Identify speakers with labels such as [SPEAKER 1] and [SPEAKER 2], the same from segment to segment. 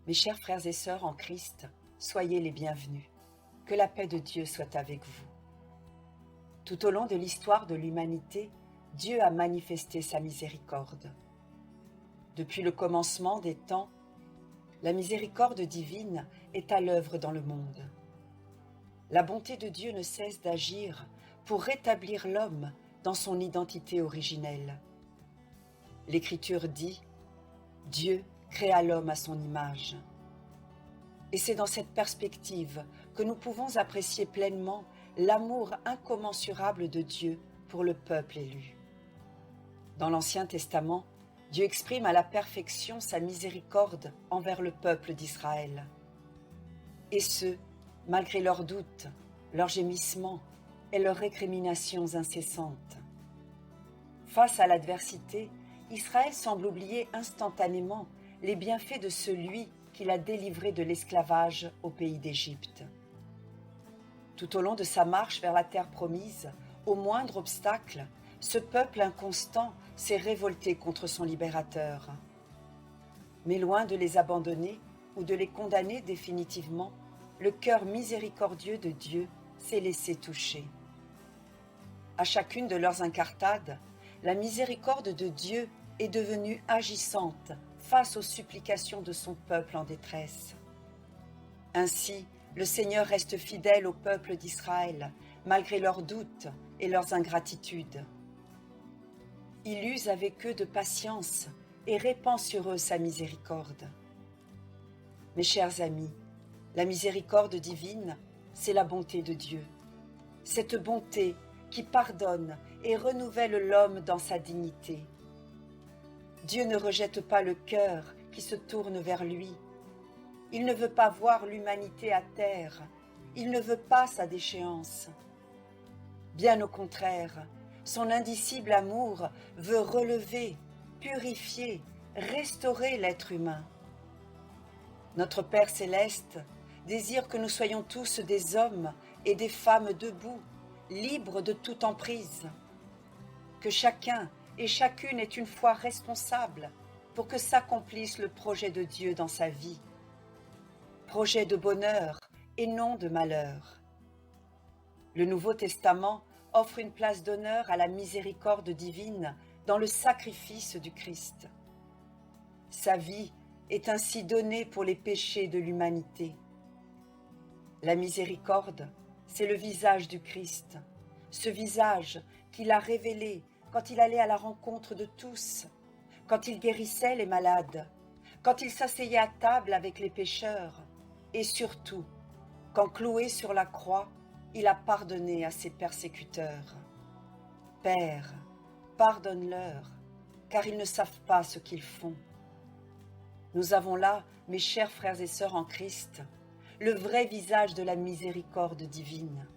[SPEAKER 1] Mes chers frères et sœurs en Christ, soyez les bienvenus. Que la paix de Dieu soit avec vous. Tout au long de l'histoire de l'humanité, Dieu a manifesté sa miséricorde. Depuis le commencement des temps, la miséricorde divine est à l'œuvre dans le monde. La bonté de Dieu ne cesse d'agir pour rétablir l'homme dans son identité originelle. L'Écriture dit « Dieu créa l'homme à son image ». Et c'est dans cette perspective que nous pouvons apprécier pleinement l'amour incommensurable de Dieu pour le peuple élu. Dans l'Ancien Testament, Dieu exprime à la perfection sa miséricorde envers le peuple d'Israël. Et ce, malgré leurs doutes, leurs gémissements et leurs récriminations incessantes. Face à l'adversité, Israël semble oublier instantanément les bienfaits de celui qui l'a délivré de l'esclavage au pays d'Égypte. Tout au long de sa marche vers la terre promise, au moindre obstacle, ce peuple inconstant s'est révolté contre son libérateur. Mais loin de les abandonner ou de les condamner définitivement, le cœur miséricordieux de Dieu s'est laissé toucher. À chacune de leurs incartades, la miséricorde de Dieu est devenue agissante face aux supplications de son peuple en détresse. Ainsi, le Seigneur reste fidèle au peuple d'Israël, malgré leurs doutes et leurs ingratitudes. Il use avec eux de patience et répand sur eux sa miséricorde. Mes chers amis, la miséricorde divine, c'est la bonté de Dieu. Cette bonté qui pardonne et renouvelle l'homme dans sa dignité. Dieu ne rejette pas le cœur qui se tourne vers lui. Il ne veut pas voir l'humanité à terre. Il ne veut pas sa déchéance. Bien au contraire, son indicible amour veut relever, purifier, restaurer l'être humain. Notre Père céleste désire que nous soyons tous des hommes et des femmes debout, libres de toute emprise. Que chacun et chacune ait une foi responsable pour que s'accomplisse le projet de Dieu dans sa vie. Projet de bonheur et non de malheur. Le Nouveau Testament offre une place d'honneur à la miséricorde divine dans le sacrifice du Christ. Sa vie est ainsi donnée pour les péchés de l'humanité. La miséricorde, c'est le visage du Christ, ce visage qu'il a révélé quand il allait à la rencontre de tous, quand il guérissait les malades, quand il s'asseyait à table avec les pécheurs, et surtout, quand cloué sur la croix, il a pardonné à ses persécuteurs. Père, pardonne-leur, car ils ne savent pas ce qu'ils font. Nous avons là, mes chers frères et sœurs en Christ, le vrai visage de la miséricorde divine.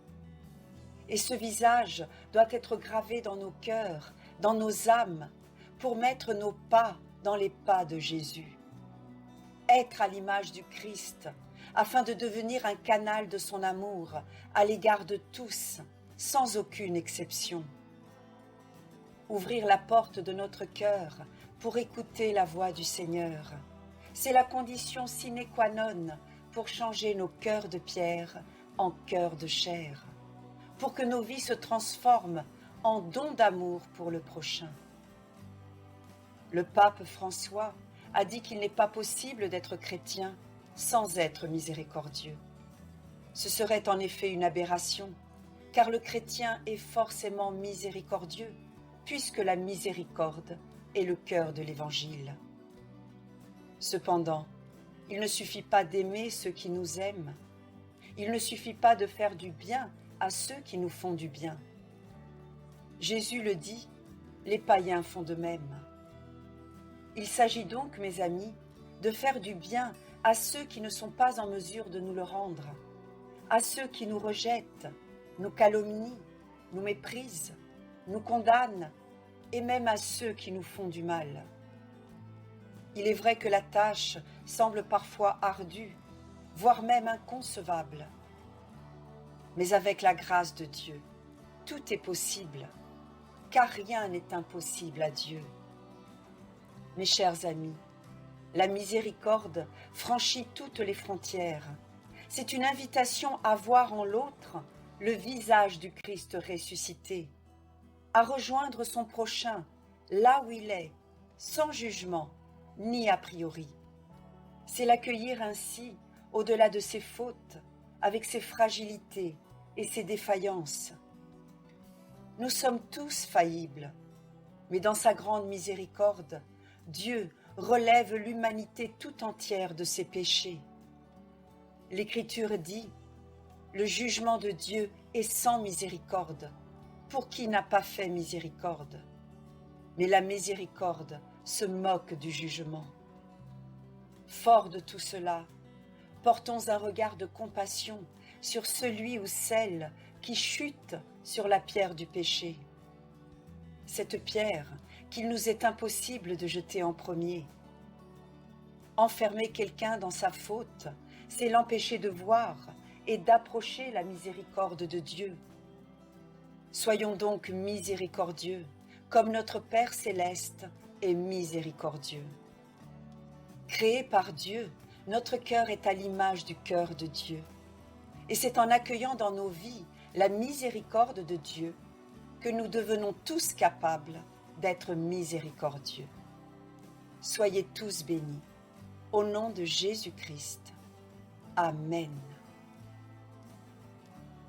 [SPEAKER 1] Et ce visage doit être gravé dans nos cœurs, dans nos âmes, pour mettre nos pas dans les pas de Jésus. Être à l'image du Christ, afin de devenir un canal de son amour à l'égard de tous, sans aucune exception. Ouvrir la porte de notre cœur pour écouter la voix du Seigneur, c'est la condition sine qua non pour changer nos cœurs de pierre en cœurs de chair, pour que nos vies se transforment en dons d'amour pour le prochain. Le pape François a dit qu'il n'est pas possible d'être chrétien sans être miséricordieux. Ce serait en effet une aberration, car le chrétien est forcément miséricordieux, puisque la miséricorde est le cœur de l'Évangile. Cependant, il ne suffit pas d'aimer ceux qui nous aiment. Il ne suffit pas de faire du bien à ceux qui nous font du bien. Jésus le dit, les païens font de même. Il s'agit donc, mes amis, de faire du bien à ceux qui ne sont pas en mesure de nous le rendre, à ceux qui nous rejettent, nous calomnient, nous méprisent, nous condamnent, et même à ceux qui nous font du mal. Il est vrai que la tâche semble parfois ardue, voire même inconcevable. Mais avec la grâce de Dieu, tout est possible, car rien n'est impossible à Dieu. Mes chers amis, La miséricorde franchit toutes les frontières. C'est une invitation à voir en l'autre le visage du Christ ressuscité, à rejoindre son prochain là où il est, sans jugement ni a priori. C'est l'accueillir ainsi, au-delà de ses fautes, avec ses fragilités et ses défaillances. Nous sommes tous faillibles, mais dans sa grande miséricorde, Dieu relève l'humanité tout entière de ses péchés. L'Écriture dit, le jugement de Dieu est sans miséricorde, pour qui n'a pas fait miséricorde. Mais la miséricorde se moque du jugement. Fort de tout cela, portons un regard de compassion sur celui ou celle qui chute sur la pierre du péché. Cette pierre qu'il nous est impossible de jeter en premier. Enfermer quelqu'un dans sa faute, c'est l'empêcher de voir et d'approcher la miséricorde de Dieu. Soyons donc miséricordieux, comme notre Père céleste est miséricordieux. Créé par Dieu, notre cœur est à l'image du cœur de Dieu. Et c'est en accueillant dans nos vies la miséricorde de Dieu que nous devenons tous capables d'être miséricordieux. Soyez tous bénis, au nom de Jésus-Christ. Amen.